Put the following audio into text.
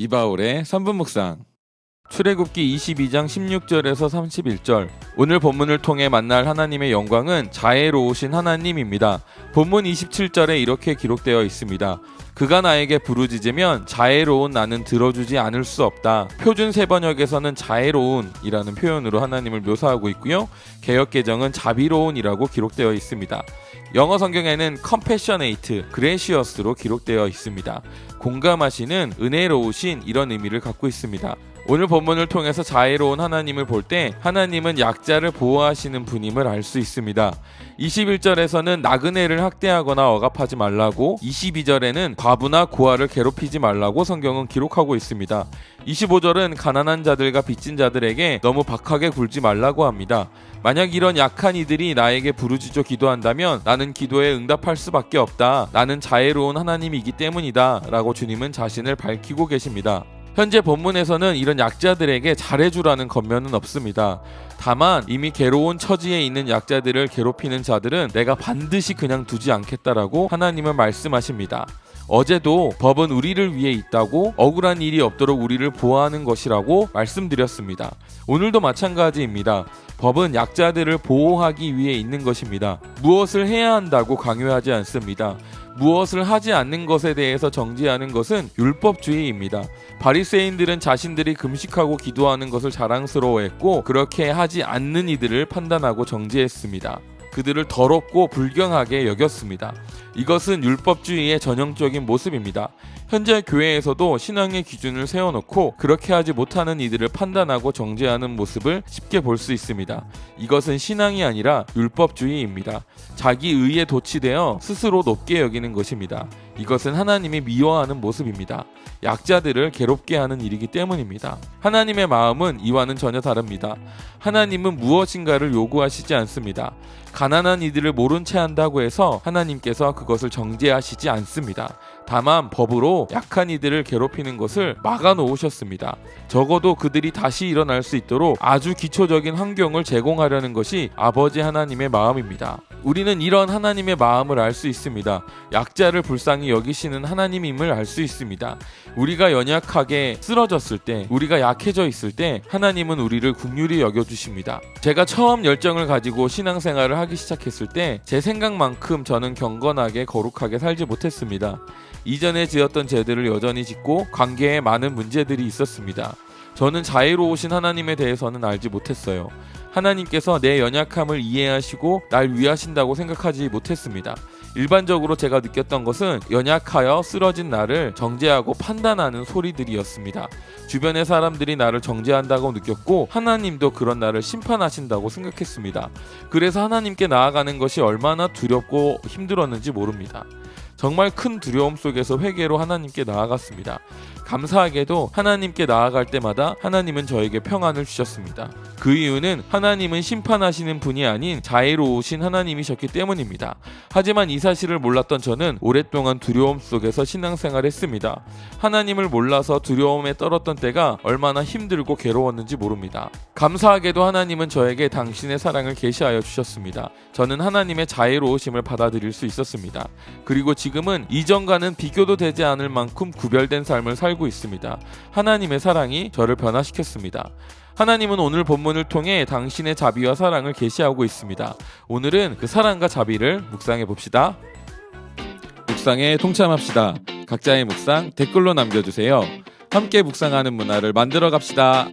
이바울의 3분 묵상. 출애굽기 22장 16절에서 31절. 오늘 본문을 통해 만날 하나님의 영광은 자애로우신 하나님입니다. 본문 27절에 이렇게 기록되어 있습니다. 그가 나에게 부르짖으면 자애로운 나는 들어주지 않을 수 없다. 표준 세번역에서는 자애로운이라는 표현으로 하나님을 묘사하고 있고요. 개역개정은 자비로운이라고 기록되어 있습니다. 영어 성경에는 compassionate, gracious로 기록되어 있습니다. 공감하시는, 은혜로우신 이런 의미를 갖고 있습니다. 오늘 본문을 통해서 자애로운 하나님을 볼 때 하나님은 약자를 보호하시는 분임을 알 수 있습니다. 21절에서는 나그네를 학대하거나 억압하지 말라고, 22절에는 과부나 고아를 괴롭히지 말라고 성경은 기록하고 있습니다. 25절은 가난한 자들과 빚진 자들에게 너무 박하게 굴지 말라고 합니다. 만약 이런 약한 이들이 나에게 부르짖어 기도한다면 나는 기도에 응답할 수밖에 없다. 나는 자애로운 하나님이기 때문이다 라고 주님은 자신을 밝히고 계십니다. 현재 본문에서는 이런 약자들에게 잘해주라는 권면은 없습니다. 다만 이미 괴로운 처지에 있는 약자들을 괴롭히는 자들은 내가 반드시 그냥 두지 않겠다라고 하나님은 말씀하십니다. 어제도 법은 우리를 위해 있다고, 억울한 일이 없도록 우리를 보호하는 것이라고 말씀드렸습니다. 오늘도 마찬가지입니다. 법은 약자들을 보호하기 위해 있는 것입니다. 무엇을 해야 한다고 강요하지 않습니다. 무엇을 하지 않는 것에 대해서 정죄하는 것은 율법주의입니다. 바리새인들은 자신들이 금식하고 기도하는 것을 자랑스러워했고, 그렇게 하지 않는 이들을 판단하고 정죄했습니다. 그들을 더럽고 불경하게 여겼습니다. 이것은 율법주의의 전형적인 모습입니다. 현재 교회에서도 신앙의 기준을 세워놓고 그렇게 하지 못하는 이들을 판단하고 정죄하는 모습을 쉽게 볼 수 있습니다. 이것은 신앙이 아니라 율법주의입니다. 자기 의에 도취되어 스스로 높게 여기는 것입니다. 이것은 하나님이 미워하는 모습입니다. 약자들을 괴롭게 하는 일이기 때문입니다. 하나님의 마음은 이와는 전혀 다릅니다. 하나님은 무엇인가를 요구하시지 않습니다. 가난한 이들을 모른 채 한다고 해서 하나님께서 그것을 정죄하시지 않습니다. 다만 법으로 약한 이들을 괴롭히는 것을 막아놓으셨습니다. 적어도 그들이 다시 일어날 수 있도록 아주 기초적인 환경을 제공하려는 것이 아버지 하나님의 마음입니다. 우리는 이런 하나님의 마음을 알 수 있습니다. 약자를 불쌍히 여기시는 하나님임을 알 수 있습니다. 우리가 연약하게 쓰러졌을 때, 우리가 약해져 있을 때 하나님은 우리를 긍휼히 여겨주십니다. 제가 처음 열정을 가지고 신앙생활을 하기 시작했을 때 제 생각만큼 저는 경건하게 거룩하게 살지 못했습니다. 이전에 지었던 죄들을 여전히 짓고 관계에 많은 문제들이 있었습니다. 저는 자애로우신 하나님에 대해서는 알지 못했어요. 하나님께서 내 연약함을 이해하시고 날 위하신다고 생각하지 못했습니다. 일반적으로 제가 느꼈던 것은 연약하여 쓰러진 나를 정죄하고 판단하는 소리들이었습니다. 주변의 사람들이 나를 정죄한다고 느꼈고 하나님도 그런 나를 심판하신다고 생각했습니다. 그래서 하나님께 나아가는 것이 얼마나 두렵고 힘들었는지 모릅니다. 정말 큰 두려움 속에서 회개로 하나님께 나아갔습니다. 감사하게도 하나님께 나아갈 때마다 하나님은 저에게 평안을 주셨습니다. 그 이유는 하나님은 심판하시는 분이 아닌 자애로우신 하나님이셨기 때문입니다. 하지만 이 사실을 몰랐던 저는 오랫동안 두려움 속에서 신앙생활했습니다. 하나님을 몰라서 두려움에 떨었던 때가 얼마나 힘들고 괴로웠는지 모릅니다. 감사하게도 하나님은 저에게 당신의 사랑을 계시하여 주셨습니다. 저는 하나님의 자애로우심을 받아들일 수 있었습니다. 그리고 지금은 이전과는 비교도 되지 않을 만큼 구별된 삶을 살고 있습니다. 하나님의 사랑이 저를 변화시켰습니다. 하나님은 오늘 본문을 통해 당신의 자비와 사랑을 계시하고 있습니다. 오늘은 그 사랑과 자비를 묵상해 봅시다. 묵상에 동참합시다. 각자의 묵상 댓글로 남겨주세요. 함께 묵상하는 문화를 만들어 갑시다.